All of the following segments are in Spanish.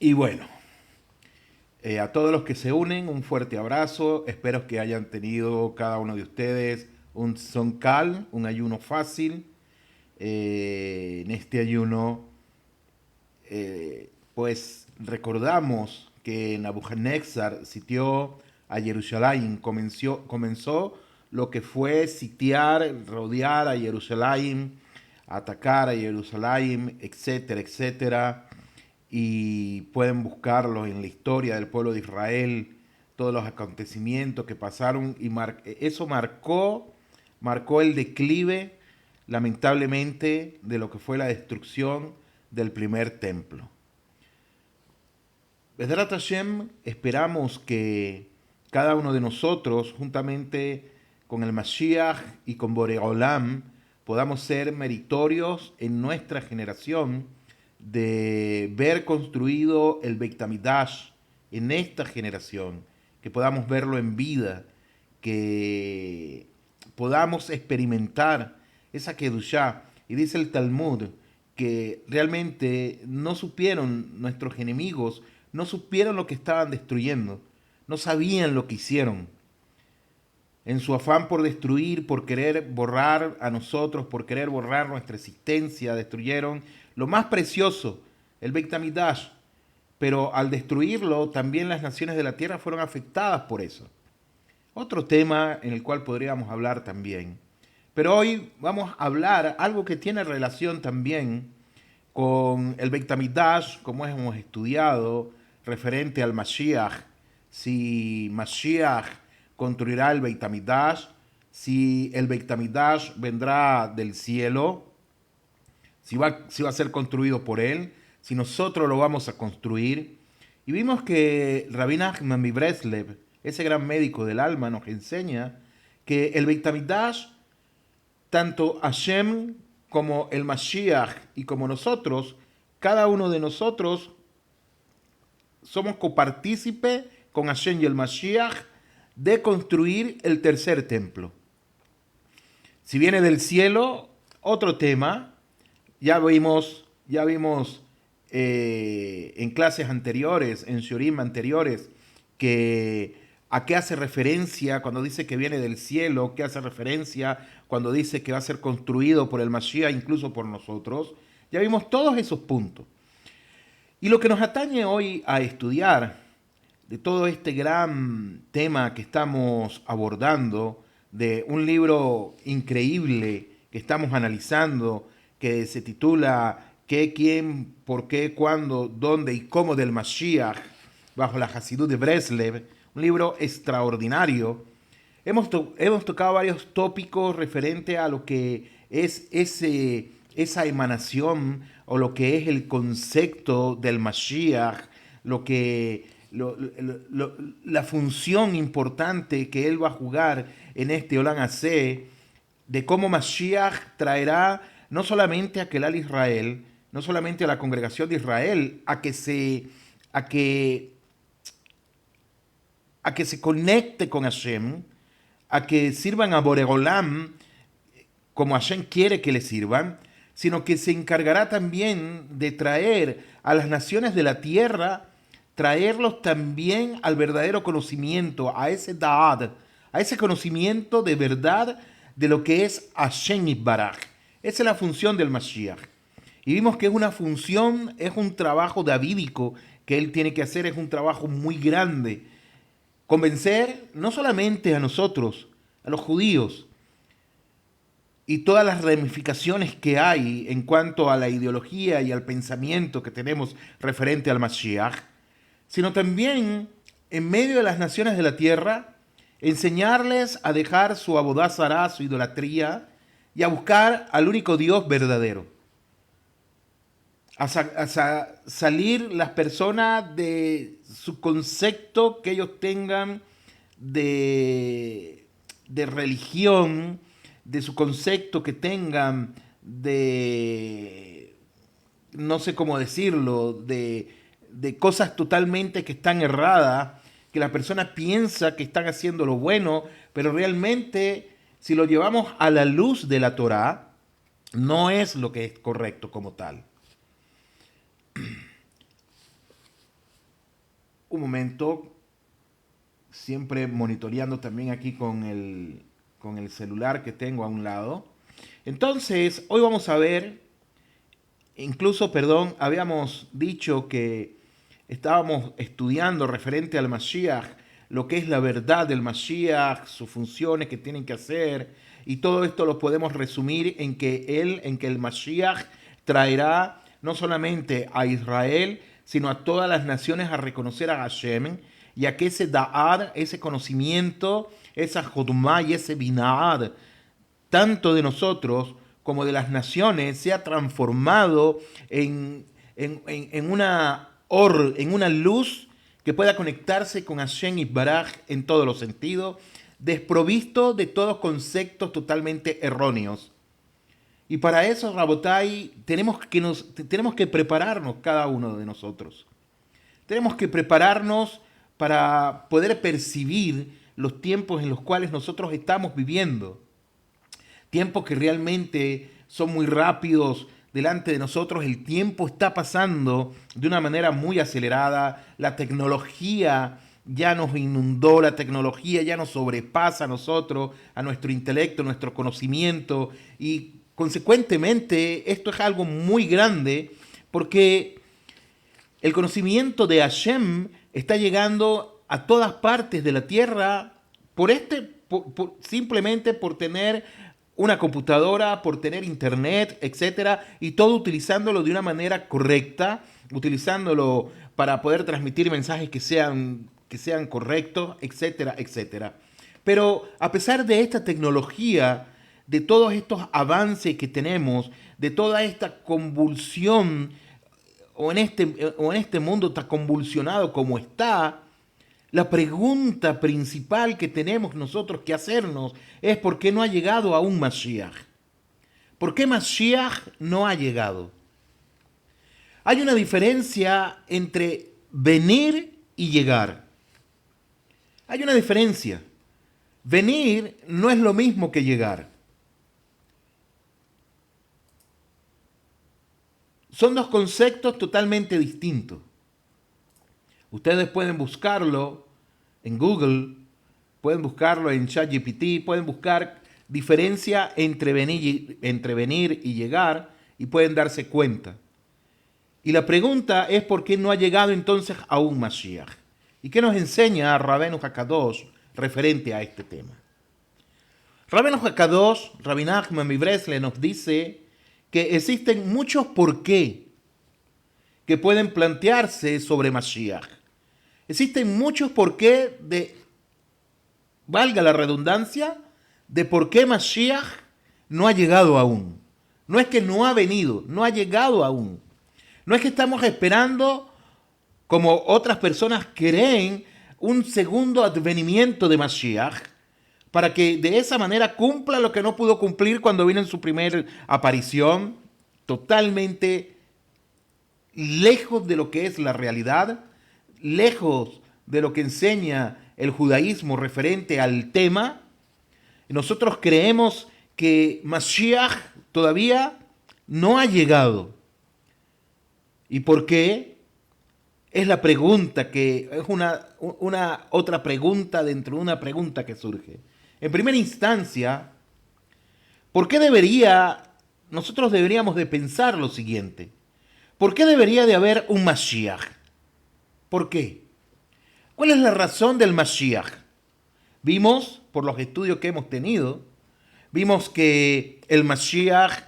Y bueno, a todos los que se unen, un fuerte abrazo. Espero que hayan tenido cada uno de ustedes un Soncal, un ayuno fácil. En este ayuno, pues recordamos que Nabucodonosor sitió a Jerusalén, comenzó lo que fue sitiar, rodear a Jerusalén, atacar a Jerusalén, etcétera, etcétera. Y pueden buscarlo en la historia del pueblo de Israel, todos los acontecimientos que pasaron y eso marcó el declive, lamentablemente, de lo que fue la destrucción del primer templo. Besrat Hashem, esperamos que cada uno de nosotros, juntamente con el Mashiach y con Boreolam, podamos ser meritorios en nuestra generación de ver construido el Beit HaMikdash en esta generación, que podamos verlo en vida, que podamos experimentar esa Kedushá. Y dice el Talmud que realmente no supieron nuestros enemigos, no supieron lo que estaban destruyendo, no sabían lo que hicieron. En su afán por destruir, por querer borrar a nosotros, por querer borrar nuestra existencia, destruyeron lo más precioso, el Beit HaMikdash. Pero al destruirlo, también las naciones de la tierra fueron afectadas por eso. Otro tema en el cual podríamos hablar también. Pero hoy vamos a hablar algo que tiene relación también con el Beit HaMikdash, como hemos estudiado, referente al Mashiach. Si Mashiach construirá el Beit HaMikdash, si el Beit HaMikdash vendrá del cielo, si va a ser construido por él, si nosotros lo vamos a construir. Y vimos que Rabbi Nachman mi Breslev, ese gran médico del alma, nos enseña que el Beit HaMikdash, tanto Hashem como el Mashiach y como nosotros, cada uno de nosotros somos copartícipe con Hashem y el Mashiach de construir el tercer templo. Si viene del cielo, otro tema. Ya vimos en clases anteriores, en Shurim anteriores, que a qué hace referencia cuando dice que viene del cielo, qué hace referencia cuando dice que va a ser construido por el Mashiach, incluso por nosotros. Ya vimos todos esos puntos. Y lo que nos atañe hoy a estudiar de todo este gran tema que estamos abordando, de un libro increíble que estamos analizando, que se titula ¿Qué, quién, por qué, cuándo, dónde y cómo del Mashiach, bajo la Hasidut de Breslev, un libro extraordinario. Hemos tocado varios tópicos referente a lo que es esa emanación o lo que es el concepto del Mashiach, lo que, la función importante que él va a jugar en este Olam Hazé, de cómo Mashiach traerá no solamente a Kelal Israel, no solamente a la congregación de Israel, a que se conecte con Hashem, a que sirvan a Boregolam como Hashem quiere que le sirvan, sino que se encargará también de traer a las naciones de la tierra, traerlos también al verdadero conocimiento, a ese Da'ad, a ese conocimiento de verdad de lo que es Hashem Yitbaraj. Esa es la función del Mashiach. Y vimos que es una función, es un trabajo davídico que él tiene que hacer, es un trabajo muy grande. Convencer no solamente a nosotros, a los judíos, y todas las ramificaciones que hay en cuanto a la ideología y al pensamiento que tenemos referente al Mashiach, sino también en medio de las naciones de la tierra, enseñarles a dejar su abodá zará, su idolatría, y a buscar al único Dios verdadero. A salir las personas de su concepto que ellos tengan de religión, de su concepto que tengan de, no sé cómo decirlo, de cosas totalmente que están erradas, que la persona piensa que están haciendo lo bueno, pero realmente si lo llevamos a la luz de la Torá, no es lo que es correcto como tal. Un momento, siempre monitoreando también aquí con el celular que tengo a un lado. Entonces, hoy vamos a ver, incluso, perdón, habíamos dicho que estábamos estudiando referente al Mashiach, lo que es la verdad del Mashiach, sus funciones que tienen que hacer, y todo esto lo podemos resumir en que el Mashiach traerá no solamente a Israel, sino a todas las naciones a reconocer a Hashem, y a que ese da'ad, ese conocimiento, esa jodumá y ese bina'ad, tanto de nosotros como de las naciones, sea transformado en una luz que pueda conectarse con Hashem y Baraj en todos los sentidos, desprovisto de todos conceptos totalmente erróneos. Y para eso, Rabotai, tenemos que prepararnos cada uno de nosotros. Tenemos que prepararnos para poder percibir los tiempos en los cuales nosotros estamos viviendo. Tiempos que realmente son muy rápidos delante de nosotros. El tiempo está pasando de una manera muy acelerada. La tecnología ya nos inundó, la tecnología ya nos sobrepasa a nosotros, a nuestro intelecto, a nuestro conocimiento, y consecuentemente esto es algo muy grande porque el conocimiento de Hashem está llegando a todas partes de la tierra simplemente por tener una computadora, por tener internet, etcétera, y todo utilizándolo de una manera correcta, utilizándolo para poder transmitir mensajes que sean correctos, etcétera, etcétera. Pero a pesar de esta tecnología, de todos estos avances que tenemos, de toda esta convulsión, o en este mundo tan convulsionado como está, la pregunta principal que tenemos nosotros que hacernos es ¿por qué no ha llegado aún Mashiach? ¿Por qué Mashiach no ha llegado? Hay una diferencia entre venir y llegar. Hay una diferencia. Venir no es lo mismo que llegar. Son dos conceptos totalmente distintos. Ustedes pueden buscarlo en Google, pueden buscarlo en ChatGPT, pueden buscar diferencia entre venir y llegar y pueden darse cuenta. Y la pregunta es ¿por qué no ha llegado entonces aún Mashiach? ¿Y qué nos enseña Rabbeinu Hakadosh referente a este tema? Rabbeinu Hakadosh, Rabbi Nachman mi Bresle, nos dice que existen muchos por qué que pueden plantearse sobre Mashiach. Existen muchos por qué valga la redundancia, de por qué Mashiach no ha llegado aún. No es que no ha venido, no ha llegado aún. No es que estamos esperando, como otras personas creen, un segundo advenimiento de Mashiach, para que de esa manera cumpla lo que no pudo cumplir cuando vino en su primera aparición, totalmente lejos de lo que es la realidad, lejos de lo que enseña el judaísmo referente al tema. Nosotros creemos que Mashiach todavía no ha llegado. ¿Y por qué? Es la pregunta que es una otra pregunta dentro de una pregunta que surge. En primera instancia, ¿por qué nosotros deberíamos de pensar lo siguiente? ¿Por qué debería de haber un Mashiach? ¿Por qué? ¿Cuál es la razón del Mashiach? Vimos, por los estudios que hemos tenido, vimos que el Mashiach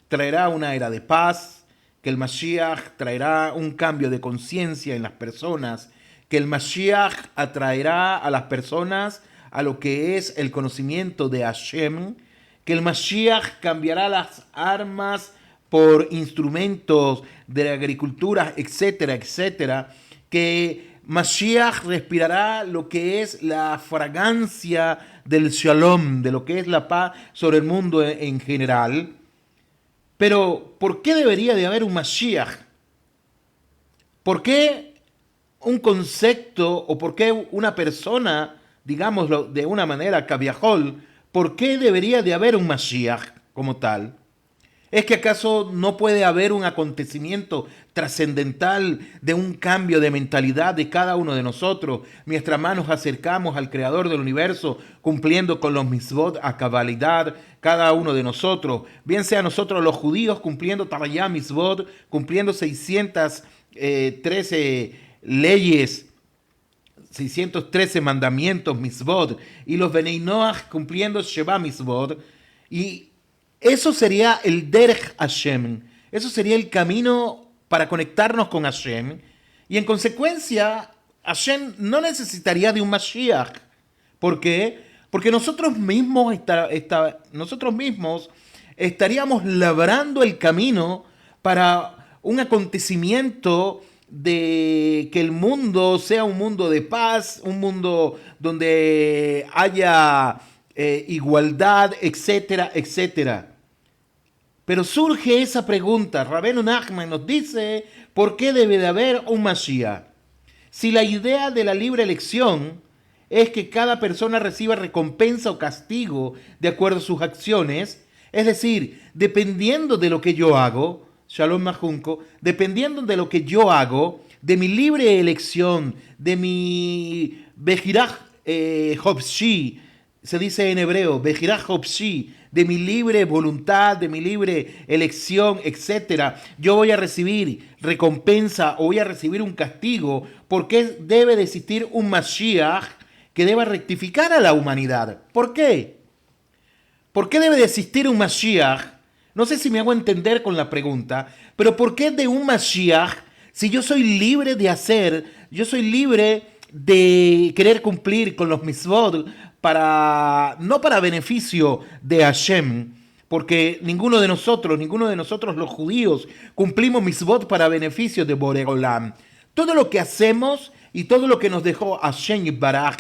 traerá una era de paz, que el Mashiach traerá un cambio de conciencia en las personas, que el Mashiach atraerá a las personas a lo que es el conocimiento de Hashem, que el Mashiach cambiará las armas por instrumentos de la agricultura, etcétera, etcétera, que Mashiach respirará lo que es la fragancia del shalom, de lo que es la paz sobre el mundo en general. Pero, ¿por qué debería de haber un Mashiach? ¿Por qué un concepto o por qué una persona, digámoslo de una manera caviajol, por qué debería de haber un Mashiach como tal? ¿Es que acaso no puede haber un acontecimiento trascendental de un cambio de mentalidad de cada uno de nosotros mientras más nos acercamos al Creador del universo, cumpliendo con los mitzvot a cabalidad, cada uno de nosotros, bien sea nosotros los judíos cumpliendo Tarayá mitzvot, cumpliendo 613 leyes, 613 mandamientos mitzvot, y los Benei Noach cumpliendo Sheva mitzvot, y eso sería el Derech Hashem. Eso sería el camino para conectarnos con Hashem. Y en consecuencia, Hashem no necesitaría de un Mashiach. ¿Por qué? Porque nosotros mismos estaríamos labrando el camino para un acontecimiento de que el mundo sea un mundo de paz, un mundo donde haya igualdad, etcétera, etcétera. Pero surge esa pregunta. Rabbeinu Nachman nos dice, ¿por qué debe de haber un Mashiach? Si la idea de la libre elección es que cada persona reciba recompensa o castigo de acuerdo a sus acciones, es decir, dependiendo de lo que yo hago, Shalom Majunko, dependiendo de lo que yo hago, de mi libre elección, de mi Bejiraj Hopshi, se dice en hebreo, Bejiraj Hopshi, de mi libre voluntad, de mi libre elección, etcétera, yo voy a recibir recompensa o voy a recibir un castigo, porque debe de existir un Mashiach que deba rectificar a la humanidad. ¿Por qué? ¿Por qué debe de existir un Mashiach? No sé si me hago entender con la pregunta, pero ¿por qué de un Mashiach si yo soy libre de hacer, yo soy libre de querer cumplir con los mitzvot no para beneficio de Hashem, porque ninguno de nosotros los judíos, cumplimos mitzvot para beneficio de Borei Olam. Todo lo que hacemos y todo lo que nos dejó Hashem Yitbaraj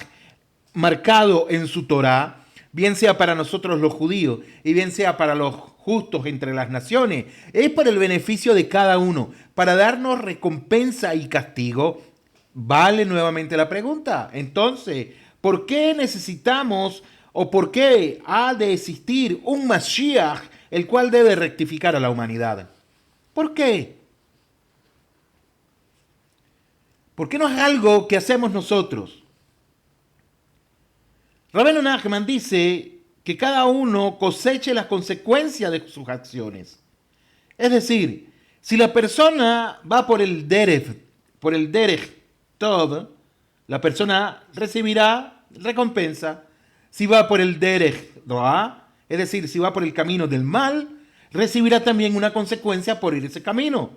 marcado en su Torah, bien sea para nosotros los judíos y bien sea para los justos entre las naciones, es para el beneficio de cada uno, para darnos recompensa y castigo. Vale nuevamente la pregunta. Entonces, ¿por qué necesitamos o por qué ha de existir un Mashiach el cual debe rectificar a la humanidad? ¿Por qué? ¿Por qué no es algo que hacemos nosotros? Rabbeinu Nachman dice que cada uno coseche las consecuencias de sus acciones. Es decir, si la persona va por el derech Tov, la persona recibirá recompensa. Si va por el derech Roá, es decir, si va por el camino del mal, recibirá también una consecuencia por ir ese camino.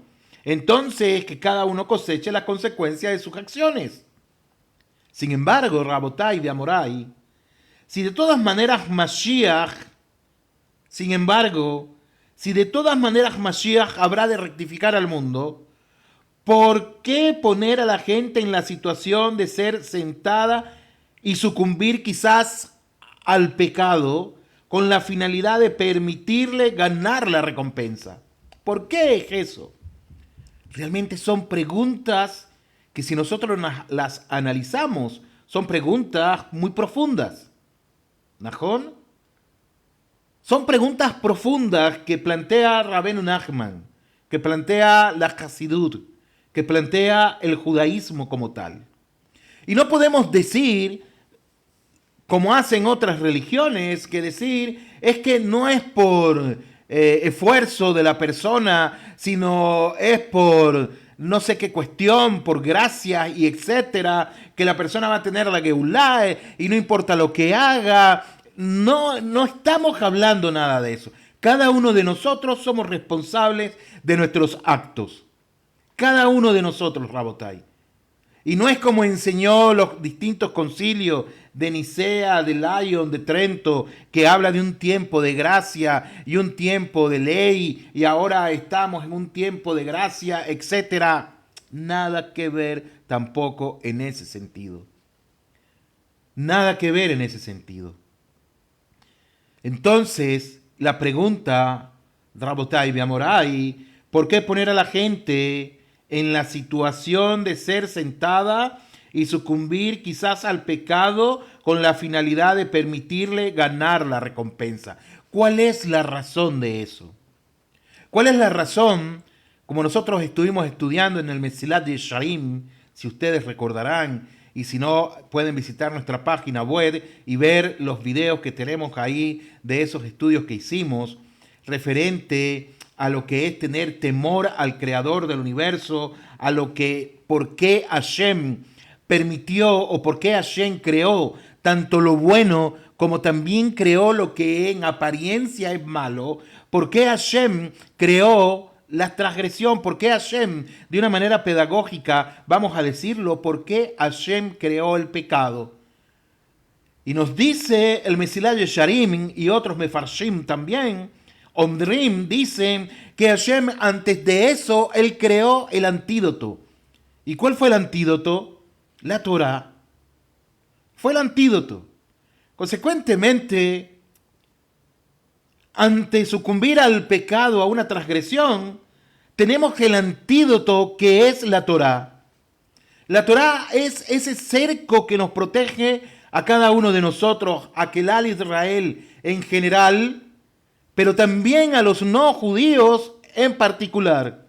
Entonces, que cada uno coseche las consecuencias de sus acciones. Sin embargo, Rabotai de Amorai, si de todas maneras Mashiach habrá de rectificar al mundo, ¿por qué poner a la gente en la situación de ser sentada y sucumbir quizás al pecado con la finalidad de permitirle ganar la recompensa? ¿Por qué es eso? Realmente son preguntas que si nosotros las analizamos, son preguntas muy profundas. ¿Najón? Son preguntas profundas que plantea Rabbeinu Nachman, que plantea la Hasidut, que plantea el judaísmo como tal. Y no podemos decir, como hacen otras religiones, que decir es que no es por esfuerzo de la persona, sino es por no sé qué cuestión, por gracia y etcétera, que la persona va a tener la Geulá y no importa lo que haga. No estamos hablando nada de eso. Cada uno de nosotros somos responsables de nuestros actos. Cada uno de nosotros, Rabotai. Y no es como enseñó los distintos concilios de Nicea, de Lyon, de Trento, que habla de un tiempo de gracia y un tiempo de ley, y ahora estamos en un tiempo de gracia, etc. Nada que ver tampoco en ese sentido. Nada que ver en ese sentido. Entonces, la pregunta, Rabotai Beamorai, ¿por qué poner a la gente en la situación de ser sentada y sucumbir quizás al pecado con la finalidad de permitirle ganar la recompensa? ¿Cuál es la razón de eso? ¿Cuál es la razón? Como nosotros estuvimos estudiando en el Mesilat Yesharim, si ustedes recordarán, y si no, pueden visitar nuestra página web y ver los videos que tenemos ahí de esos estudios que hicimos referente a lo que es tener temor al creador del universo, a lo que, por qué Hashem permitió o por qué Hashem creó tanto lo bueno como también creó lo que en apariencia es malo, por qué Hashem creó la transgresión, por qué Hashem, de una manera pedagógica, vamos a decirlo, por qué Hashem creó el pecado. Y nos dice el Mesilat Yesharim y otros Mefarshim también, Omrim dicen que Hashem antes de eso, él creó el antídoto. ¿Y cuál fue el antídoto? La Torah. Fue el antídoto. Consecuentemente, ante sucumbir al pecado, a una transgresión, tenemos el antídoto que es la Torah. La Torah es ese cerco que nos protege a cada uno de nosotros, a Kelal Israel en general, pero también a los no judíos en particular.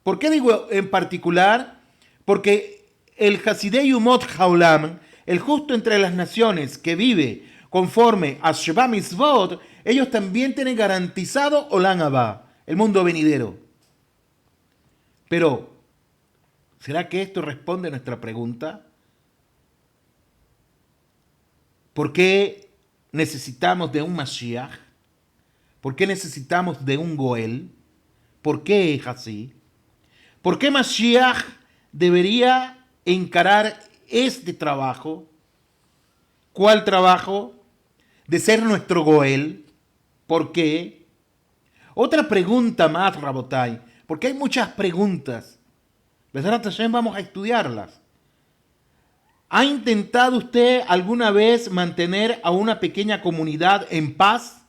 ¿Por qué digo en particular? Porque el Hasidei Umot Haolam, el justo entre las naciones que vive conforme a Sheva Mitzvot, ellos también tienen garantizado Olam Haba, el mundo venidero. Pero, ¿será que esto responde a nuestra pregunta? ¿Por qué necesitamos de un Mashiach? ¿Por qué necesitamos de un Goel? ¿Por qué es así? ¿Por qué Mashiach debería encarar este trabajo? ¿Cuál trabajo? De ser nuestro Goel. ¿Por qué? Otra pregunta más, Rabotai, porque hay muchas preguntas. Vamos a estudiarlas. ¿Ha intentado usted alguna vez mantener a una pequeña comunidad en paz?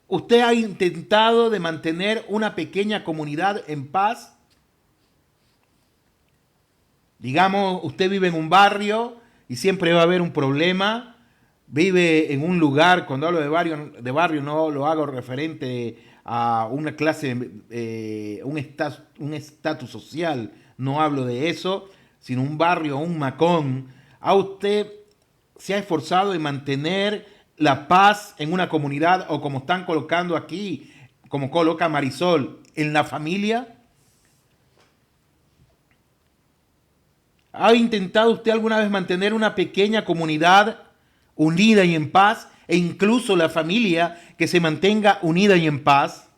¿Usted ha intentado de mantener una pequeña comunidad en paz? Digamos, usted vive en un barrio y siempre va a haber un problema. Vive en un lugar, cuando hablo de barrio no lo hago referente a una clase, un estatus social, no hablo de eso, sino un barrio, un macón. ¿A usted se ha esforzado en mantener la paz en una comunidad o como están colocando aquí, como coloca Marisol, en la familia? ¿Ha intentado usted alguna vez mantener una pequeña comunidad unida y en paz, e incluso la familia que se mantenga unida y en paz?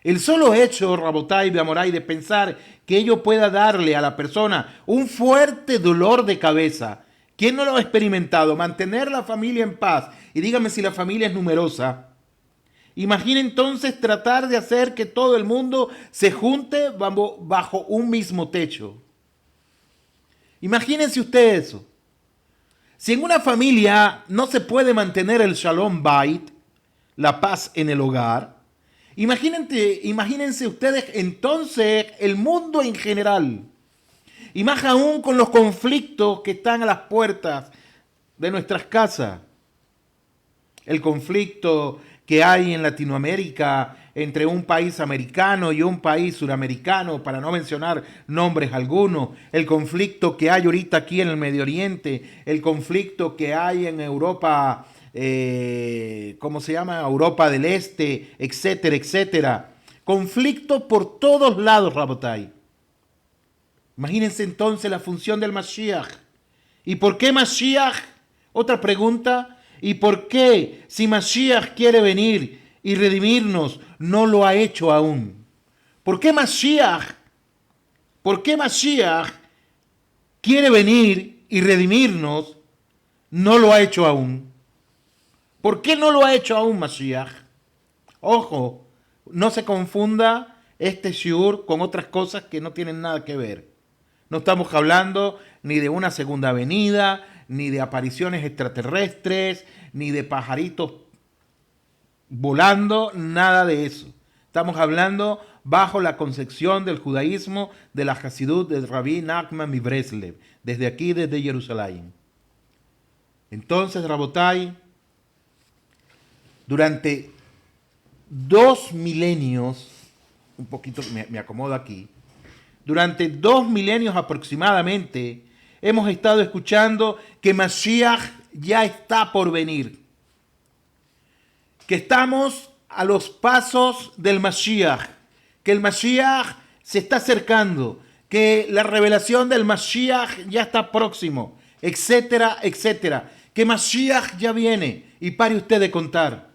El solo hecho, Rabotai Beamorai, de pensar que ello pueda darle a la persona un fuerte dolor de cabeza. ¿Quién no lo ha experimentado? Mantener la familia en paz. Y dígame si la familia es numerosa. Imagine entonces tratar de hacer que todo el mundo se junte bajo un mismo techo. Imagínense usted eso. Si en una familia no se puede mantener el Shalom Bait, la paz en el hogar, imagínense ustedes entonces el mundo en general. Y más aún con los conflictos que están a las puertas de nuestras casas. El conflicto que hay en Latinoamérica entre un país americano y un país suramericano, para no mencionar nombres algunos, el conflicto que hay ahorita aquí en el Medio Oriente, el conflicto que hay en Europa, ¿cómo se llama? Europa del Este, etcétera, etcétera. Conflicto por todos lados, Rabotai. Imagínense entonces la función del Mashiach. ¿Y por qué Mashiach? Otra pregunta. ¿Y por qué, si Mashiach quiere venir y redimirnos, no lo ha hecho aún? ¿Por qué Mashiach quiere venir y redimirnos, no lo ha hecho aún? ¿Por qué no lo ha hecho aún Mashiach? Ojo, no se confunda este shiur con otras cosas que no tienen nada que ver. No estamos hablando ni de una segunda venida, ni de apariciones extraterrestres, ni de pajaritos volando, nada de eso. Estamos hablando bajo la concepción del judaísmo de la Hasidut de Rabbi Nachman mi Breslev, desde aquí, desde Jerusalén. Entonces, Rabotai, durante 2 milenios, un poquito me acomodo aquí, durante 2 milenios aproximadamente, hemos estado escuchando que Mashiach ya está por venir, que estamos a los pasos del Mashiach, que el Mashiach se está acercando, que la revelación del Mashiach ya está próximo, etcétera, etcétera, que Mashiach ya viene, y pare usted de contar.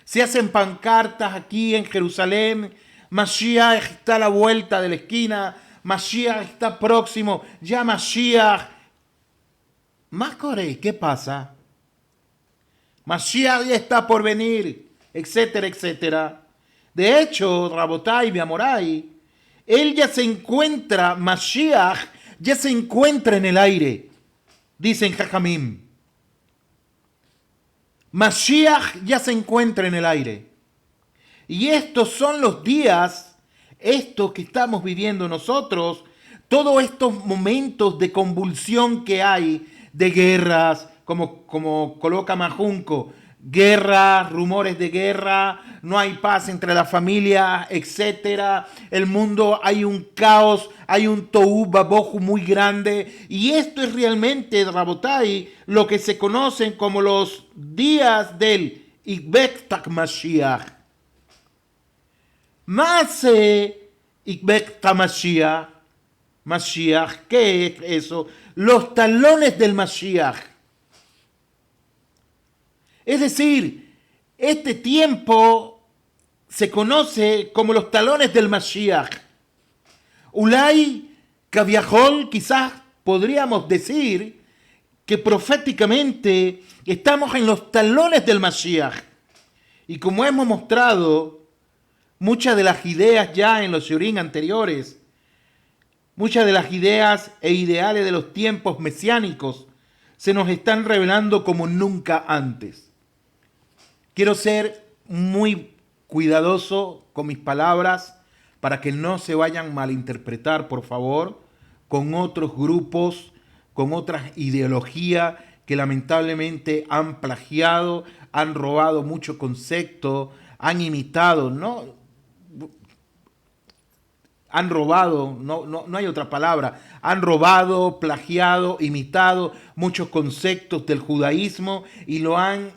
Se hacen pancartas aquí en Jerusalén, Mashiach está a la vuelta de la esquina, Mashiach está próximo, ya Mashiach. Macoré, ¿qué pasa? Mashiach ya está por venir, etcétera, etcétera. De hecho, Rabotai, Beamorai, él ya se encuentra, Mashiach ya se encuentra en el aire, dicen Jajamim. Mashiach ya se encuentra en el aire. Y estos son los días, estos que estamos viviendo nosotros, todos estos momentos de convulsión que hay, de guerras, como coloca Majunco, guerras, rumores de guerra, no hay paz entre las familias, etcétera. El mundo, hay un caos, hay un tohu babohu muy grande, y esto es realmente, Rabotai, lo que se conocen como los días del Ikbek Mashiach. Más Ikbek Mashiach, Mashiach, ¿qué es eso? Los talones del Mashiach. Es decir, este tiempo se conoce como los talones del Mashiach. Ulay, Kaviahol, quizás podríamos decir que proféticamente estamos en los talones del Mashiach. Y como hemos mostrado, muchas de las ideas ya en los shiurim anteriores, muchas de las ideas e ideales de los tiempos mesiánicos se nos están revelando como nunca antes. Quiero ser muy cuidadoso con mis palabras para que no se vayan a malinterpretar, por favor, con otros grupos, con otras ideologías que lamentablemente han plagiado, han robado mucho concepto, han imitado, ¿no? Han robado, no hay otra palabra, han robado, plagiado, imitado muchos conceptos del judaísmo y lo han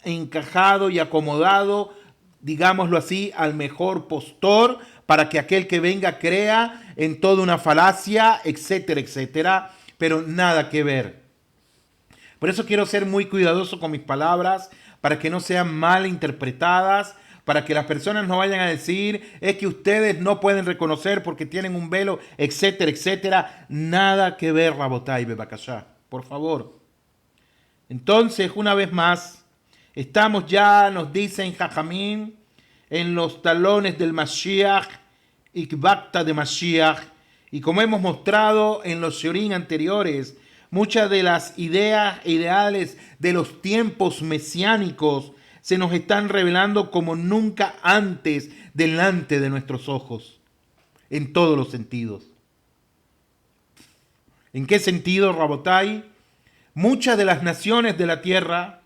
encajado y acomodado, digámoslo así, al mejor postor para que aquel que venga crea en toda una falacia, etcétera, etcétera, pero nada que ver. Por eso quiero ser muy cuidadoso con mis palabras para que no sean mal interpretadas, para que las personas no vayan a decir es que ustedes no pueden reconocer porque tienen un velo, etcétera, etcétera. Nada que ver, Rabotai, Bebakashá, por favor. Entonces, una vez más, estamos ya, nos dicen Jajamín, en los talones del Mashiach, Ikbakta de Mashiach, y como hemos mostrado en los shiurim anteriores, muchas de las ideas e ideales de los tiempos mesiánicos se nos están revelando como nunca antes delante de nuestros ojos, en todos los sentidos. ¿En qué sentido, Rabotai? Muchas de las naciones de la tierra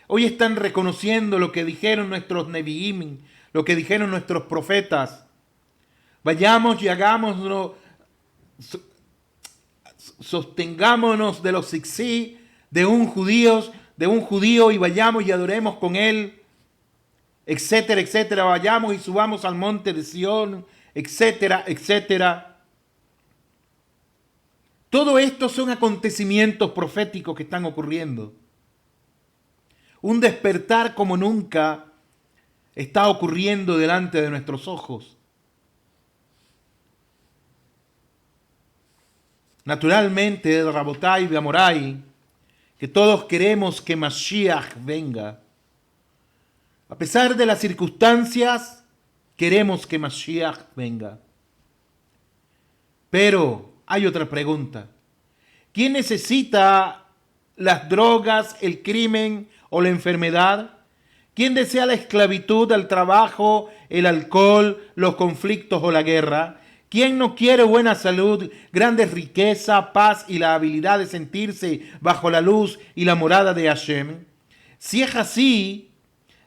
hoy están reconociendo lo que dijeron nuestros Nevi'im, lo que dijeron nuestros profetas. Vayamos y hagámoslo, sostengámonos de los sixí de un judío y vayamos y adoremos con él, etcétera, etcétera. Vayamos y subamos al monte de Sión, etcétera, etcétera. Todo esto son acontecimientos proféticos que están ocurriendo. Un despertar como nunca está ocurriendo delante de nuestros ojos. Naturalmente, Rabotai, Beamorai, que todos queremos que Mashiach venga. A pesar de las circunstancias, queremos que Mashiach venga. Pero hay otra pregunta. ¿Quién necesita las drogas, el crimen o la enfermedad? ¿Quién desea la esclavitud, el trabajo, el alcohol, los conflictos o la guerra? ¿Quién no quiere buena salud, grandes riquezas, paz y la habilidad de sentirse bajo la luz y la morada de Hashem? Si es así,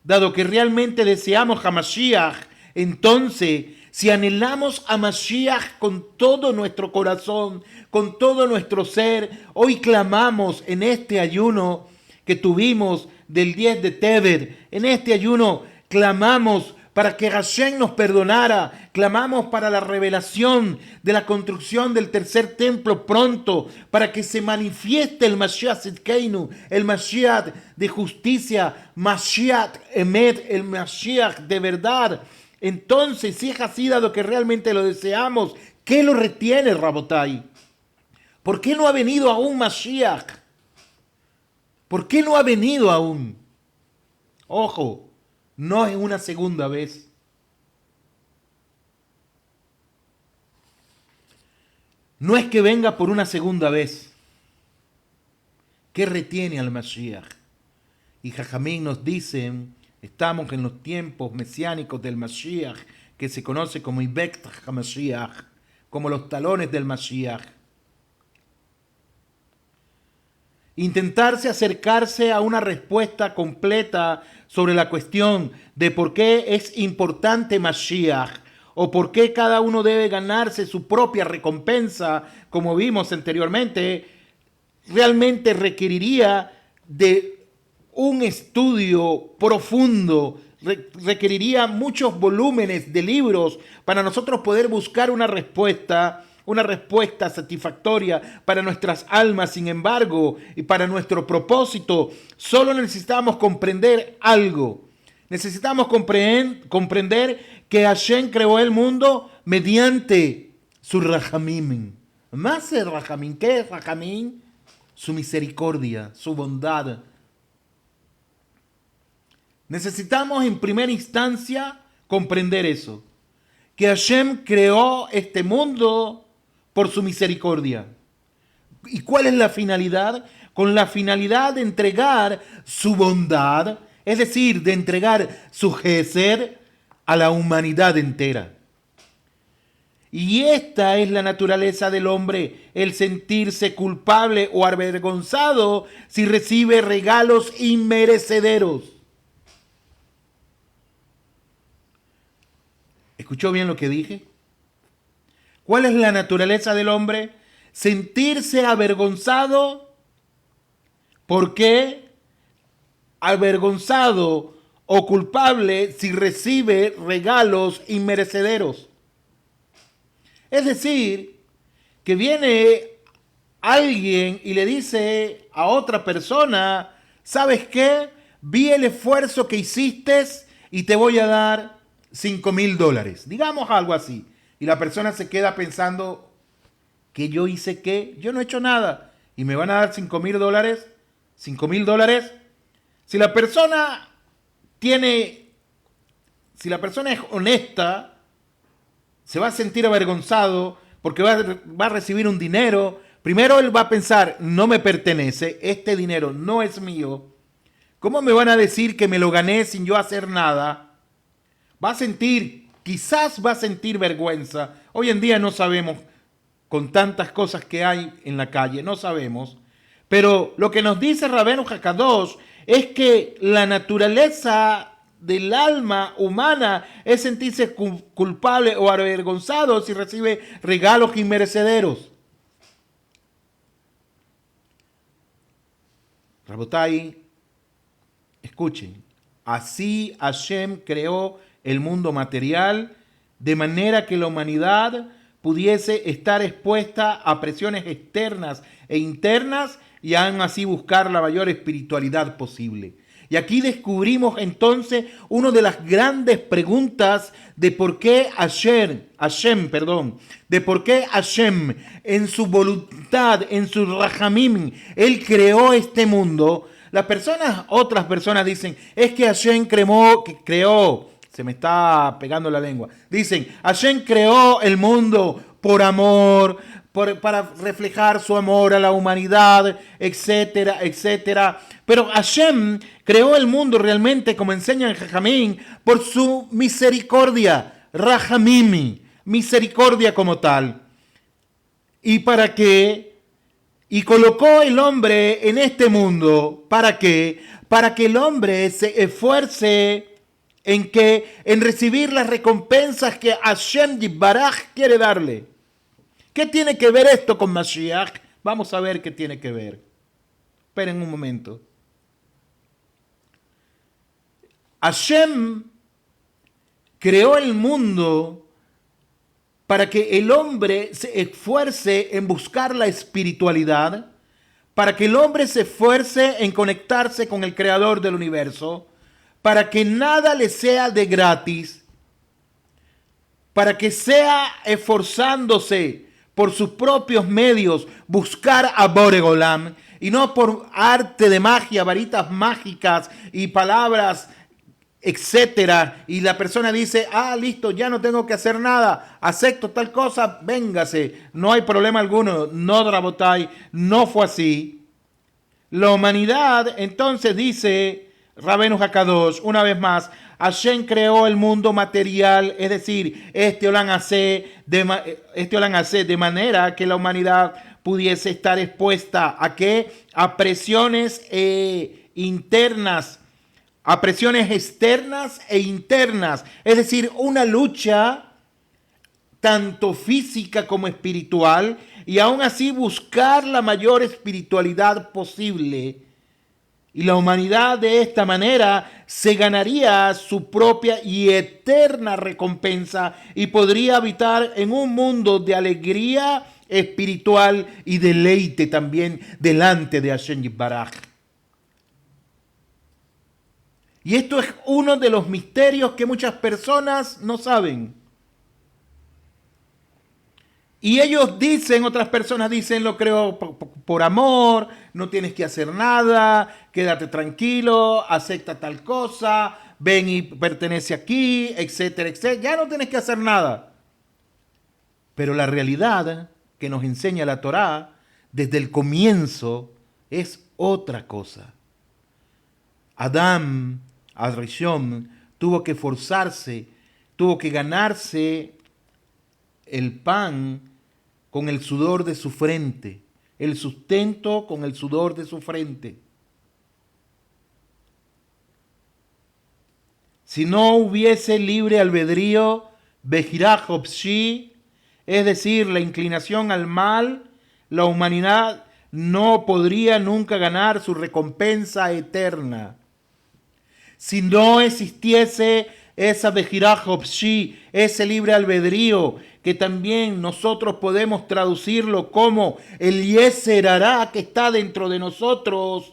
dado que realmente deseamos a Mashiach, entonces, si anhelamos a Mashiach con todo nuestro corazón, con todo nuestro ser, hoy clamamos en este ayuno que tuvimos del 10 de Tevet, en este ayuno clamamos para que Hashem nos perdonara, clamamos para la revelación de la construcción del tercer templo pronto, para que se manifieste el Mashiach Tzidkeinu, el Mashiach de justicia, Mashiach Emet, el Mashiach de verdad. Entonces, si es así, dado que realmente lo deseamos, ¿qué lo retiene, Rabotai? ¿Por qué no ha venido aún Mashiach? ¿Por qué no ha venido aún? Ojo, no es una segunda vez. No es que venga por una segunda vez. ¿Qué retiene al Mashiach? Y Jajamín nos dicen, estamos en los tiempos mesiánicos del Mashiach, que se conoce como Ibekt HaMashiach, como los talones del Mashiach. Intentarse acercarse a una respuesta completa sobre la cuestión de por qué es importante Mashiach o por qué cada uno debe ganarse su propia recompensa, como vimos anteriormente, realmente requeriría de un estudio profundo, requeriría muchos volúmenes de libros para nosotros poder buscar una respuesta satisfactoria para nuestras almas. Sin embargo, y para nuestro propósito, solo necesitamos comprender algo. Necesitamos comprender que Hashem creó el mundo mediante su Rahamim. Más el Rahamim. ¿Qué es Rahamim? Su misericordia, su bondad. Necesitamos en primera instancia comprender eso. Que Hashem creó este mundo por su misericordia. ¿Y cuál es la finalidad? Con la finalidad de entregar su bondad, es decir, de entregar su Gesed a la humanidad entera. Y esta es la naturaleza del hombre, el sentirse culpable o avergonzado si recibe regalos inmerecederos. ¿Escuchó bien lo que dije? ¿Cuál es la naturaleza del hombre? Sentirse avergonzado. ¿Por qué? Avergonzado o culpable si recibe regalos inmerecederos. Es decir, que viene alguien y le dice a otra persona, ¿sabes qué? Vi el esfuerzo que hiciste y te voy a dar $5,000. Digamos algo así. Y la persona se queda pensando, ¿que yo hice qué? Yo no he hecho nada. ¿Y me van a dar $5,000? $5,000. Si la persona es honesta, se va a sentir avergonzado porque va a recibir un dinero. Primero él va a pensar, no me pertenece, este dinero no es mío. ¿Cómo me van a decir que me lo gané sin yo hacer nada? Quizás va a sentir vergüenza. Hoy en día no sabemos, con tantas cosas que hay en la calle, no sabemos. Pero lo que nos dice Rabbeinu Hakadosh es que la naturaleza del alma humana es sentirse culpable o avergonzado si recibe regalos inmerecederos. Rabotai, escuchen, así Hashem creó el mundo material de manera que la humanidad pudiese estar expuesta a presiones externas e internas y aún así buscar la mayor espiritualidad posible. Y aquí descubrimos entonces una de las grandes preguntas de por qué Hashem, en su voluntad, en su Rahamim, Él creó este mundo. Otras personas dicen, es que Hashem creó, se me está pegando la lengua. Dicen, Hashem creó el mundo por amor, para reflejar su amor a la humanidad, etcétera, etcétera. Pero Hashem creó el mundo realmente, como enseña en Jajamín, por su misericordia, Rahamimi, misericordia como tal. ¿Y para qué? Y colocó el hombre en este mundo, ¿para qué? para que el hombre se esfuerce en recibir las recompensas que Hashem Yitbaraj quiere darle. ¿Qué tiene que ver esto con Mashiach? Vamos a ver qué tiene que ver. Esperen un momento. Hashem creó el mundo para que el hombre se esfuerce en buscar la espiritualidad, para que el hombre se esfuerce en conectarse con el creador del universo, para que nada le sea de gratis, para que sea esforzándose por sus propios medios buscar a Boreg Olam y no por arte de magia, varitas mágicas y palabras, etcétera, y la persona dice, listo, ya no tengo que hacer nada, acepto tal cosa, véngase, no hay problema alguno. No, Rabotai, no fue así. La humanidad, entonces dice Rabbeinu Hakadosh, una vez más, Hashem creó el mundo material, es decir, este Olam Hazé de manera que la humanidad pudiese estar expuesta a ¿qué? A presiones internas, a presiones externas e internas, es decir, una lucha tanto física como espiritual, y aún así buscar la mayor espiritualidad posible. Y la humanidad de esta manera se ganaría su propia y eterna recompensa y podría habitar en un mundo de alegría espiritual y deleite también delante de Hashem Yitbaraj. Y esto es uno de los misterios que muchas personas no saben. Y ellos dicen, otras personas dicen, lo creo por amor, no tienes que hacer nada, quédate tranquilo, acepta tal cosa, ven y pertenece aquí, etcétera, etcétera. Ya no tienes que hacer nada. Pero la realidad que nos enseña la Torá desde el comienzo es otra cosa. Adán, Arishon, tuvo que esforzarse, tuvo que ganarse el pan con el sudor de su frente, el sustento con el sudor de su frente. Si no hubiese libre albedrío, Bejiraj Opshi, es decir, la inclinación al mal, la humanidad no podría nunca ganar su recompensa eterna. Si no existiese esa Bejiraj Opshi, ese libre albedrío, que también nosotros podemos traducirlo como el Yeser Hará que está dentro de nosotros,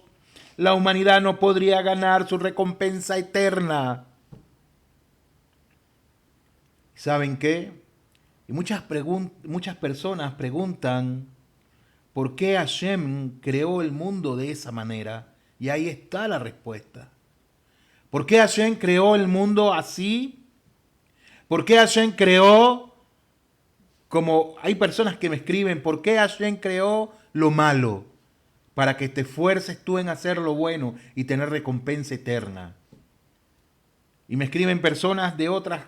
la humanidad no podría ganar su recompensa eterna. ¿Saben qué? Y muchas personas preguntan por qué Hashem creó el mundo de esa manera. Y ahí está la respuesta. ¿Por qué Hashem creó el mundo así? ¿Por qué Hashem creó, como hay personas que me escriben, por qué Hashem creó lo malo? Para que te esfuerces tú en hacer lo bueno y tener recompensa eterna. Y me escriben personas de otras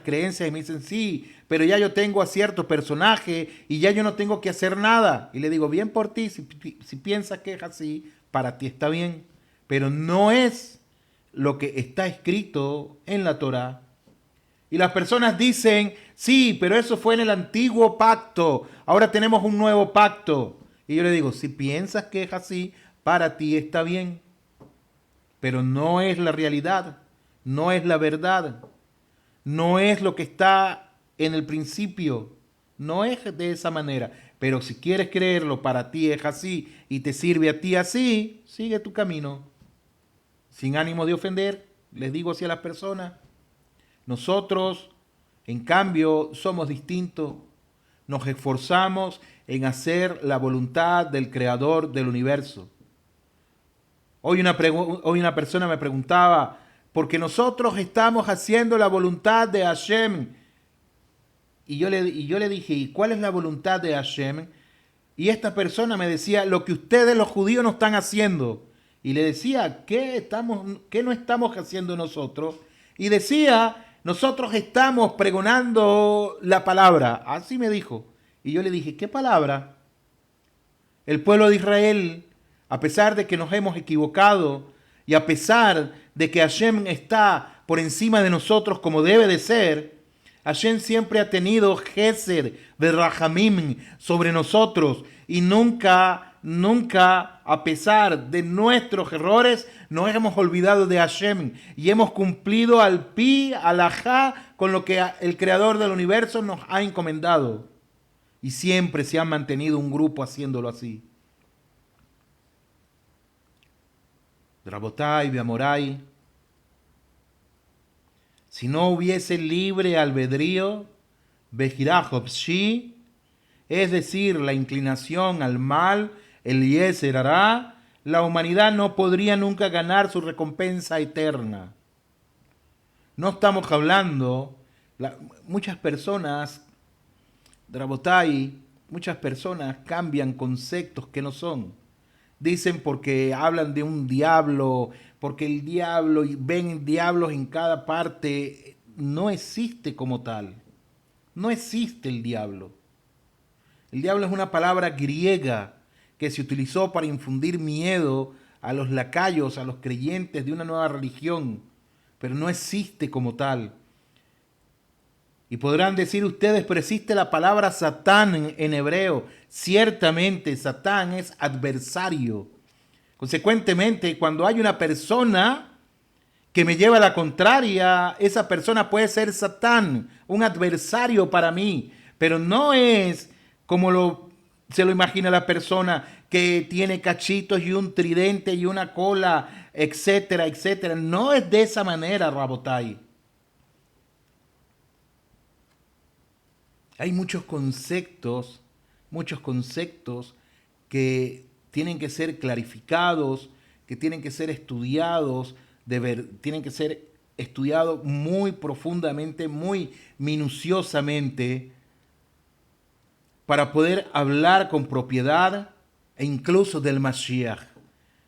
creencias y me dicen, sí, pero ya yo tengo a cierto personaje y ya yo no tengo que hacer nada. Y le digo, bien por ti, si piensas que es así, para ti está bien. Pero no es lo que está escrito en la Torá. Y las personas dicen, sí, pero eso fue en el antiguo pacto, ahora tenemos un nuevo pacto. Y yo le digo, si piensas que es así, para ti está bien. Pero no es la realidad. No es la verdad, no es lo que está en el principio, no es de esa manera. Pero si quieres creerlo, para ti es así y te sirve a ti así, sigue tu camino. Sin ánimo de ofender, les digo así a las personas. Nosotros, en cambio, somos distintos. Nos esforzamos en hacer la voluntad del Creador del universo. Hoy una persona me preguntaba, porque nosotros estamos haciendo la voluntad de Hashem. Y yo le dije, ¿y cuál es la voluntad de Hashem? Y esta persona me decía, lo que ustedes los judíos no están haciendo. Y le decía, ¿qué no estamos haciendo nosotros? Y decía, nosotros estamos pregonando la palabra. Así me dijo. Y yo le dije, ¿qué palabra? El pueblo de Israel, a pesar de que nos hemos equivocado, Y a pesar de que Hashem está por encima de nosotros como debe de ser, Hashem siempre ha tenido Gesed de Rahamim sobre nosotros y nunca, a pesar de nuestros errores, nos hemos olvidado de Hashem y hemos cumplido al pi, alajá, con lo que el Creador del universo nos ha encomendado. Y siempre se ha mantenido un grupo haciéndolo así. Rabotai, Beamorai, si no hubiese libre albedrío, Bejirah Hopshi, es decir, la inclinación al mal, el Yeser Hará, la humanidad no podría nunca ganar su recompensa eterna. No estamos hablando, muchas personas, Rabotai, muchas personas cambian conceptos que no son. Dicen porque hablan de un diablo, porque el diablo, y ven diablos en cada parte. No existe como tal. No existe el diablo. El diablo es una palabra griega que se utilizó para infundir miedo a los lacayos, a los creyentes de una nueva religión, pero no existe como tal. Y podrán decir ustedes, pero existe la palabra Satán en hebreo. Ciertamente, Satán es adversario. Consecuentemente, cuando hay una persona que me lleva a la contraria, esa persona puede ser Satán, un adversario para mí. Pero no es como se lo imagina la persona que tiene cachitos y un tridente y una cola, etcétera, etcétera. No es de esa manera, Rabotai. Hay muchos conceptos que tienen que ser clarificados, que tienen que ser estudiados, tienen que ser estudiados muy profundamente, muy minuciosamente, para poder hablar con propiedad e incluso del Mashiach,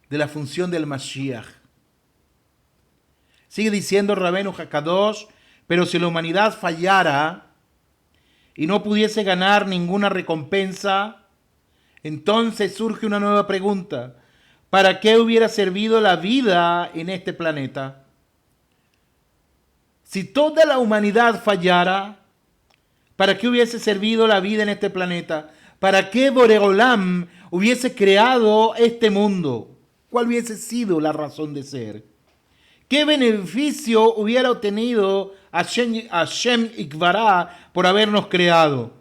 de la función del Mashiach. Sigue diciendo Rabbeinu Hakadosh, pero si la humanidad fallara y no pudiese ganar ninguna recompensa, entonces surge una nueva pregunta. ¿Para qué hubiera servido la vida en este planeta? Si toda la humanidad fallara, ¿para qué hubiese servido la vida en este planeta? ¿Para qué Boreolam hubiese creado este mundo? ¿Cuál hubiese sido la razón de ser? ¿Qué beneficio hubiera obtenido Hashem Ikvará por habernos creado?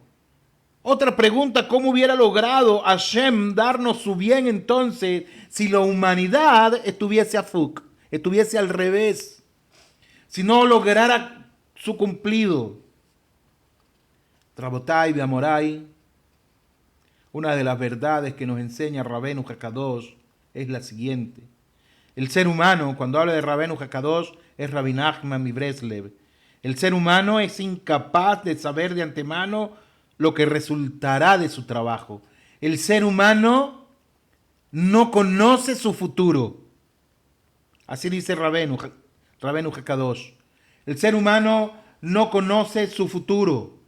Otra pregunta, ¿cómo hubiera logrado Hashem darnos su bien entonces si la humanidad estuviese afuk, estuviese al revés, si no lograra su cumplido? Rabotai, Beamorai, una de las verdades que nos enseña Rabbeinu Hakadosh es la siguiente. El ser humano, cuando habla de Rabbeinu Hakadosh, es Rabbi Nachman mi Breslev. El ser humano es incapaz de saber de antemano lo que resultará de su trabajo. El ser humano no conoce su futuro. Así dice Rabbeinu Hakadosh. El ser humano no conoce su futuro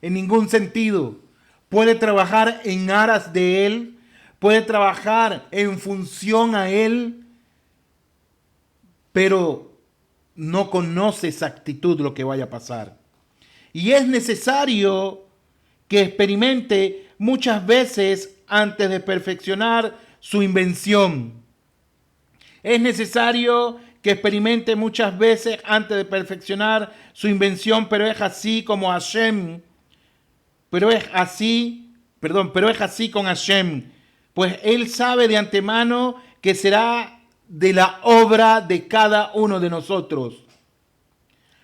en ningún sentido. Puede trabajar en aras de él, puede trabajar en función a él, pero no conoce exactitud lo que vaya a pasar. Y es necesario que experimente muchas veces antes de perfeccionar su invención. Es necesario que experimente muchas veces antes de perfeccionar su invención, pero es así como Hashem, pero es así con Hashem, pues Él sabe de antemano que será de la obra de cada uno de nosotros.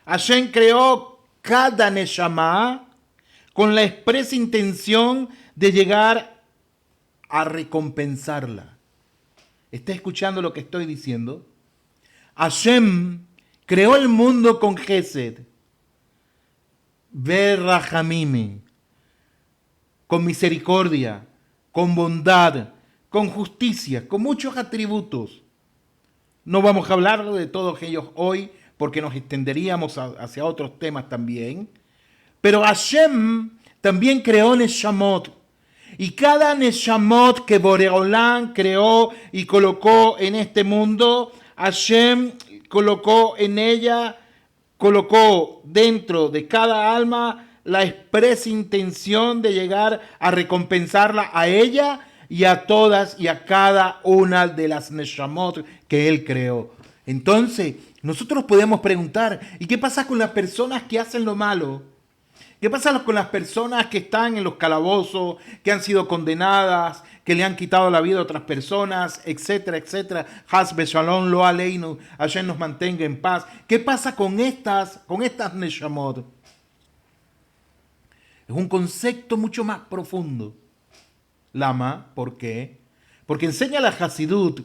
Hashem creó cada neshama con la expresa intención de llegar a recompensarla. ¿Está escuchando lo que estoy diciendo? Hashem creó el mundo con Gesed, Berrahamim, con misericordia, con bondad, con justicia, con muchos atributos. No vamos a hablar de todos ellos hoy porque nos extenderíamos hacia otros temas también. Pero Hashem también creó Neshamot. Y cada Neshamot que Boreolam creó y colocó en este mundo, Hashem colocó dentro de cada alma la expresa intención de llegar a recompensarla a ella y a todas y a cada una de las Neshamot que Él creó. Entonces, nosotros podemos preguntar, ¿y qué pasa con las personas que hacen lo malo? ¿Qué pasa con las personas que están en los calabozos, que han sido condenadas, que le han quitado la vida a otras personas, etcétera, etcétera? Hasbe shalom lo aleinu, Hashem nos mantenga en paz. ¿Qué pasa con estas neshamot? Es un concepto mucho más profundo. Lama, ¿por qué? Porque enseña la Hasidut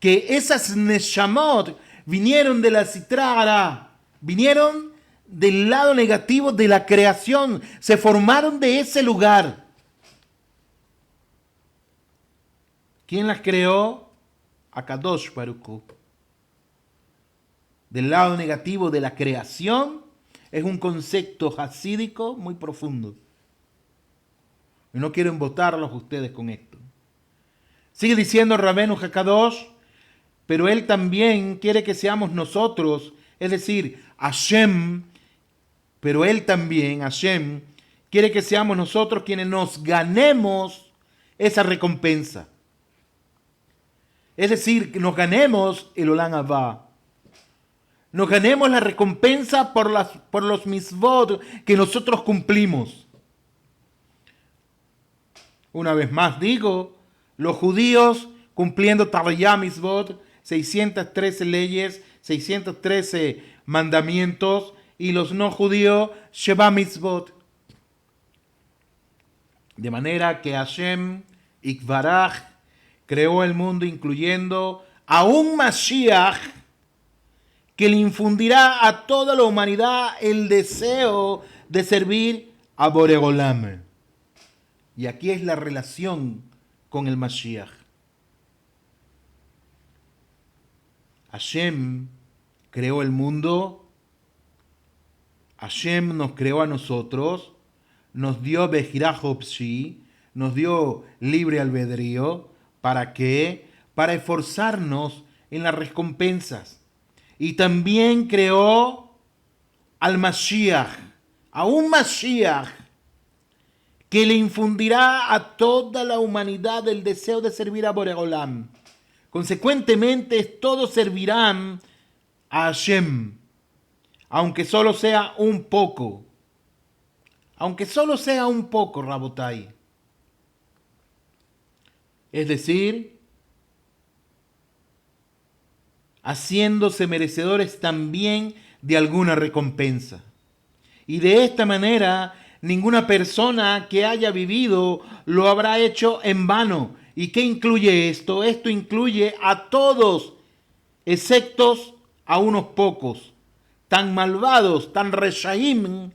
que esas neshamot vinieron de la Sitra Hará, vinieron del lado negativo de la creación, se formaron de ese lugar. ¿Quién las creó? Akadosh Baruch Hu. Del lado negativo de la creación es un concepto hasídico muy profundo. Y no quiero embotarlos ustedes con esto. Sigue diciendo Rabenu Hakadosh, pero Él también quiere que seamos nosotros, es decir, Hashem, pero Él también, Hashem, quiere que seamos nosotros quienes nos ganemos esa recompensa. Es decir, que nos ganemos el Olam Haba. Nos ganemos la recompensa por los mitzvot que nosotros cumplimos. Una vez más digo, los judíos cumpliendo Taryah mitzvot, 613 leyes, 613 mandamientos, y los no judíos, Sheva mitzvot. De manera que Hashem Ikvarach creó el mundo incluyendo a un Mashiach que le infundirá a toda la humanidad el deseo de servir a Boreolam. Y aquí es la relación con el Mashiach. Hashem creó el mundo, Hashem nos creó a nosotros, nos dio Bejirah Hopshi, nos dio libre albedrío. ¿Para qué? Para esforzarnos en las recompensas. Y también creó al Mashiach, a un Mashiach que le infundirá a toda la humanidad el deseo de servir a Boreolam. Consecuentemente, todos servirán a Hashem, aunque solo sea un poco. Aunque solo sea un poco, Rabotai. Es decir, haciéndose merecedores también de alguna recompensa. Y de esta manera, ninguna persona que haya vivido lo habrá hecho en vano. ¿Y qué incluye esto? Esto incluye a todos, excepto a unos pocos, tan malvados, tan reshaim,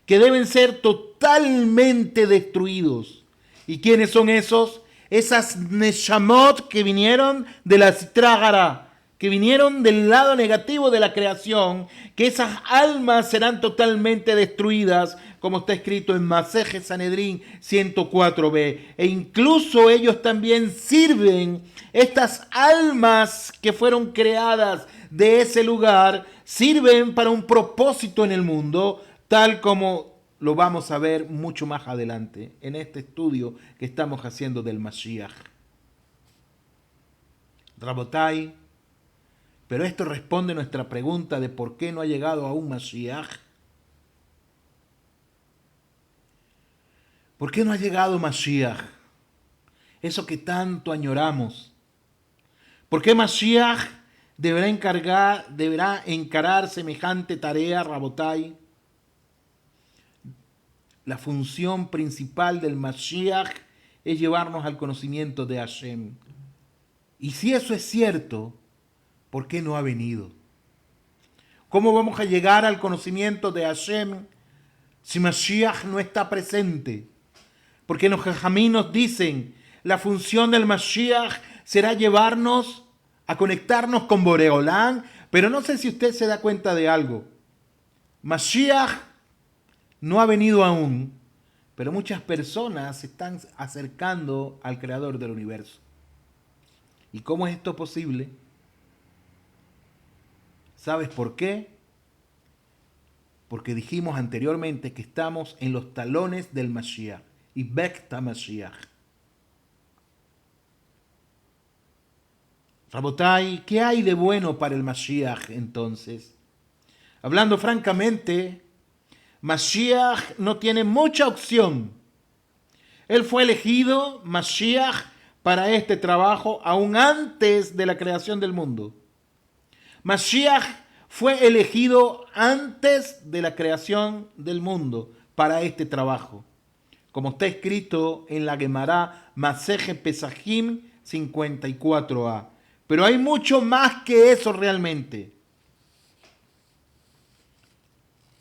que deben ser totalmente destruidos. ¿Y quiénes son esos? Esas neshamot que vinieron de la Sitra Hará, que vinieron del lado negativo de la creación, que esas almas serán totalmente destruidas, como está escrito en Maseje Sanedrín 104b. E incluso ellos también sirven, estas almas que fueron creadas de ese lugar, sirven para un propósito en el mundo, tal como lo vamos a ver mucho más adelante en este estudio que estamos haciendo del Mashiach. Rabotai, pero esto responde a nuestra pregunta de por qué no ha llegado aún Mashiach. ¿Por qué no ha llegado Mashiach? Eso que tanto añoramos. ¿Por qué Mashiach deberá encarar semejante tarea, Rabotai? La función principal del Mashiach es llevarnos al conocimiento de Hashem. Y si eso es cierto, ¿por qué no ha venido? ¿Cómo vamos a llegar al conocimiento de Hashem si Mashiach no está presente? Porque los Jajamim nos dicen, la función del Mashiach será llevarnos a conectarnos con Boreolam, pero no sé si usted se da cuenta de algo. Mashiach no ha venido aún, pero muchas personas se están acercando al Creador del universo. ¿Y cómo es esto posible? ¿Sabes por qué? Porque dijimos anteriormente que estamos en los talones del Mashiach. Y Bekta Mashiach. Rabotai, ¿qué hay de bueno para el Mashiach entonces? Hablando francamente, Mashiach no tiene mucha opción. Él fue elegido, Mashiach, para este trabajo aún antes de la creación del mundo. Mashiach fue elegido antes de la creación del mundo para este trabajo. Como está escrito en la Gemara Maseje Pesajim 54a. Pero hay mucho más que eso realmente.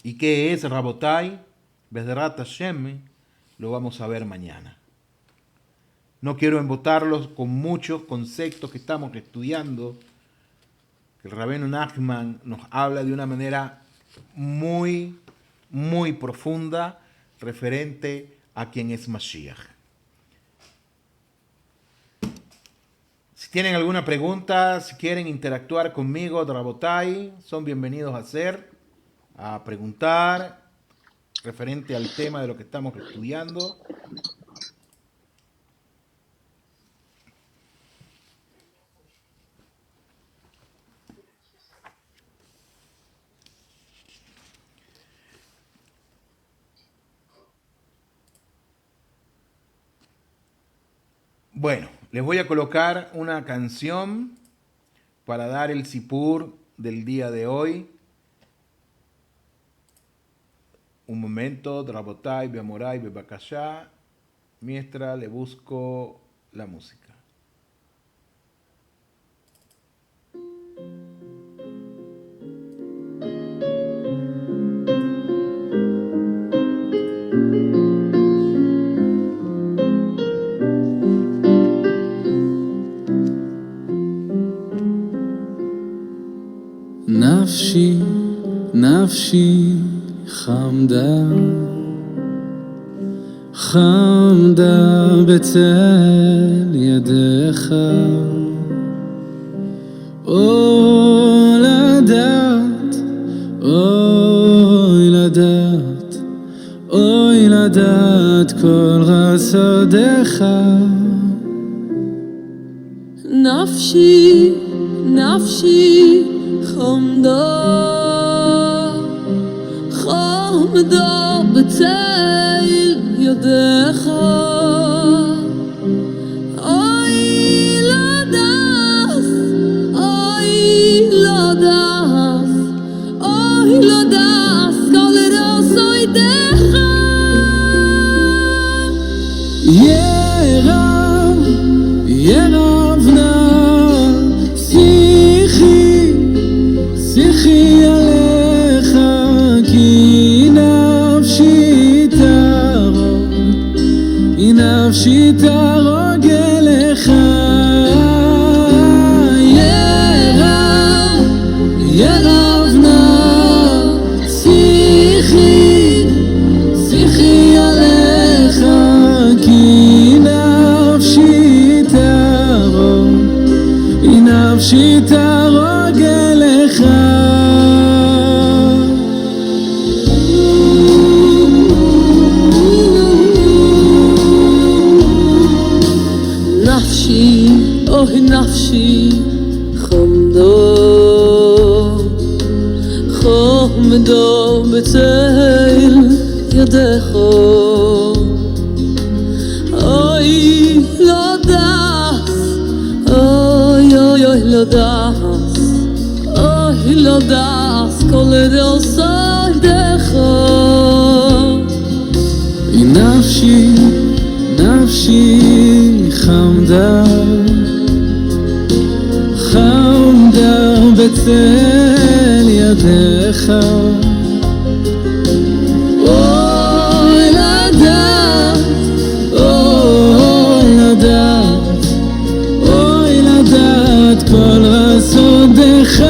¿Y qué es, Rabotai? Bezrat Hashem, lo vamos a ver mañana. No quiero embotarlos con muchos conceptos que estamos estudiando. El Rabenu Nachman nos habla de una manera muy, muy profunda referente a quien es Mashiach. Si tienen alguna pregunta, si quieren interactuar conmigo, Rabotai, son bienvenidos a preguntar referente al tema de lo que estamos estudiando. Bueno, les voy a colocar una canción para dar el sipur del día de hoy. Un momento, Rabotai, Beamorai, Bebakashá, mientras le busco la música. נפשי, נפשי חמדה, חמדה בצל ידיך. אוי לדעת, אוי לדעת, אוי לדעת כל חסדיך. נפשי, נפשי חמדה, חמדה בצל ידיך. אוי לדעת, אוי לדעת, אוי לדעת כל חסדיך. ירב, ירב נא שיחי, שיחי עליך, כי נפשי תרוג, כי נפשי תרוג אליך. ירב, ירב נא שיחי, שיחי עליך, כי נפשי תרוג, כי נפשי תרוג אליך. נפשי, אוי נפשי חמדו, חמדו בצל ידיך. אוי לדעת, אוי אוי אוי לדעת, אוי לדעת כל חסדיך. נפשי, נפשי חמדה, חמדה בצל ידיך. אוי לדעת, אוי לדעת, אוי לדעת כל חסדיך.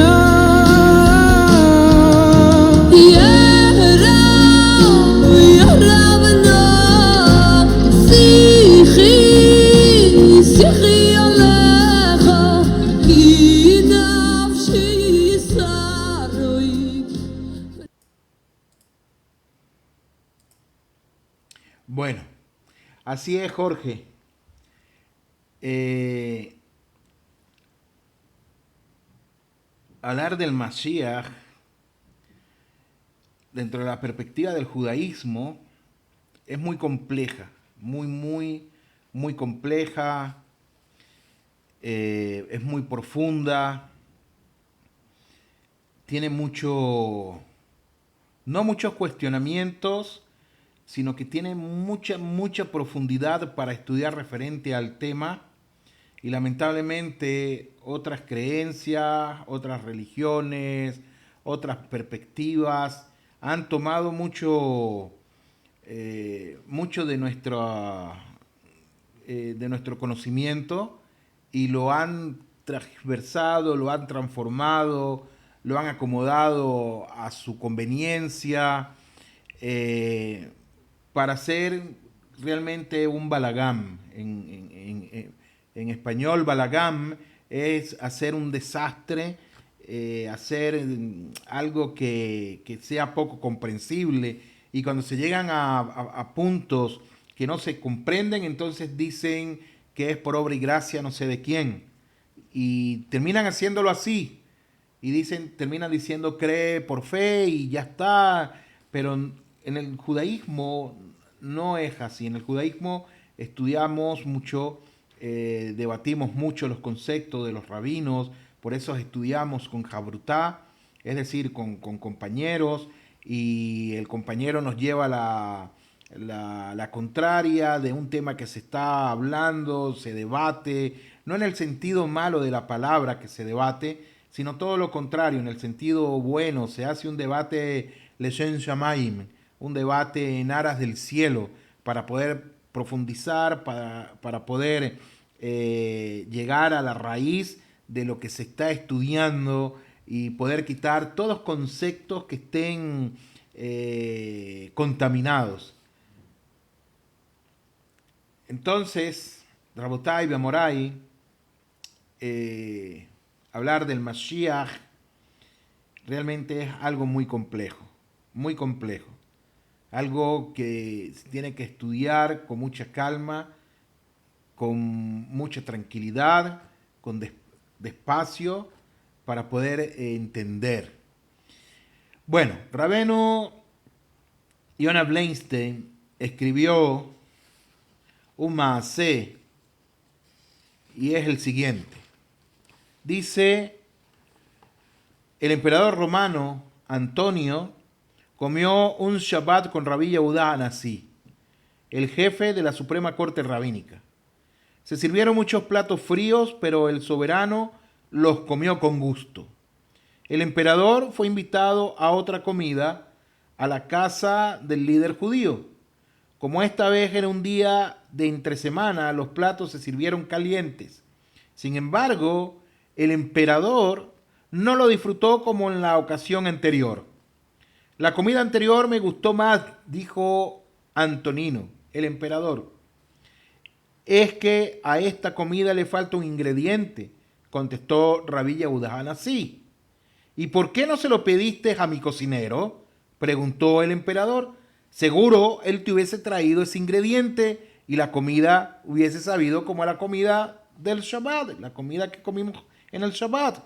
שיחי עליך, כי נפשי שרה. Así es, Jorge. Hablar del Mashiach dentro de la perspectiva del judaísmo es muy compleja, muy compleja, es muy profunda, tiene no muchos cuestionamientos, sino que tiene mucha profundidad para estudiar referente al tema, y lamentablemente otras creencias, otras religiones, otras perspectivas han tomado mucho de nuestro conocimiento y lo han transversado, lo han transformado, lo han acomodado a su conveniencia, para hacer realmente un balagam. En español, balagam es hacer un desastre, hacer algo que sea poco comprensible, y cuando se llegan a puntos que no se comprenden, entonces dicen que es por obra y gracia no sé de quién, y terminan haciéndolo así, y terminan diciendo cree por fe y ya está. Pero en el judaísmo no es así. En el judaísmo estudiamos mucho, debatimos mucho los conceptos de los rabinos, por eso estudiamos con Jabrutá, es decir, con compañeros, y el compañero nos lleva la contraria de un tema que se está hablando, se debate, no en el sentido malo de la palabra que se debate, sino todo lo contrario, en el sentido bueno. Se hace un debate leshen shamayim, un debate en aras del cielo, para poder profundizar, para poder llegar a la raíz de lo que se está estudiando y poder quitar todos conceptos que estén contaminados. Entonces, Rabotai, Beamorai, hablar del Mashiach realmente es algo muy complejo, algo que se tiene que estudiar con mucha calma, con mucha tranquilidad, con despacio, para poder entender. Bueno, Rabenu Yonah Bleinstein escribió un maasé, y es el siguiente. Dice: el emperador romano Antonio comió un Shabbat con Rabí Yehudá Anasí, el jefe de la Suprema Corte Rabínica. Se sirvieron muchos platos fríos, pero el soberano los comió con gusto. El emperador fue invitado a otra comida a la casa del líder judío. Como esta vez era un día de entre semana, los platos se sirvieron calientes. Sin embargo, el emperador no lo disfrutó como en la ocasión anterior. La comida anterior me gustó más, dijo Antonino, el emperador. Es que a esta comida le falta un ingrediente, contestó Rabí Yehudá Anasí. ¿Y por qué no se lo pediste a mi cocinero?, preguntó el emperador. Seguro él te hubiese traído ese ingrediente y la comida hubiese sabido como la comida del Shabbat, la comida que comimos en el Shabbat.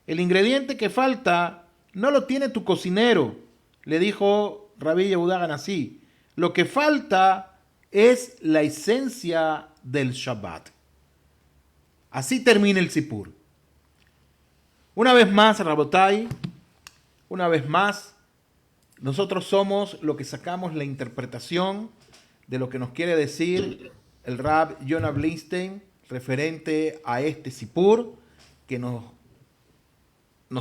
El ingrediente que falta no lo tiene tu cocinero, le dijo Rabí Yehudá Anasí. Lo que falta es la esencia del Shabbat. Así termina el Sipur. Una vez más, Rabotai, una vez más, nosotros somos lo que sacamos la interpretación de lo que nos quiere decir el Rab Yonah Bleinstein referente a este Sipur que nos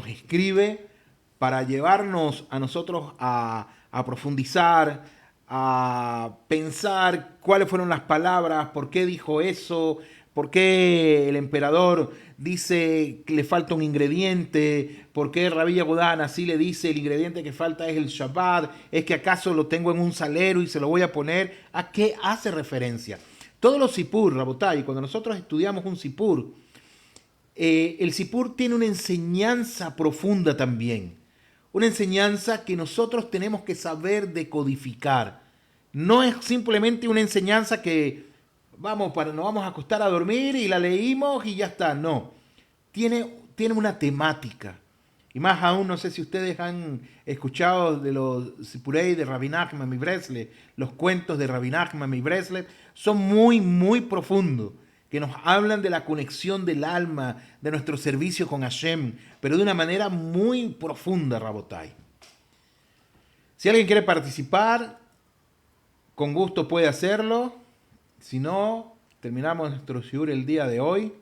escribe, para llevarnos a nosotros a profundizar, a pensar cuáles fueron las palabras, por qué dijo eso, por qué el emperador dice que le falta un ingrediente, por qué Rabí Yehudá Anasí le dice el ingrediente que falta es el Shabbat, es que acaso lo tengo en un salero y se lo voy a poner. ¿A qué hace referencia? Todos los Sipur, Rabotai, cuando nosotros estudiamos un Sipur, el Sipur tiene una enseñanza profunda también. Una enseñanza que nosotros tenemos que saber decodificar. No es simplemente una enseñanza que nos vamos a acostar a dormir y la leímos y ya está. No, tiene una temática. Y más aún, no sé si ustedes han escuchado de los Sipurei de Rabbi Nachman Mibresle, los cuentos de Rabbi Nachman Mibresle, son muy, muy profundos, que nos hablan de la conexión del alma, de nuestro servicio con Hashem, pero de una manera muy profunda, Rabotai. Si alguien quiere participar, con gusto puede hacerlo. Si no, terminamos nuestro shiur el día de hoy.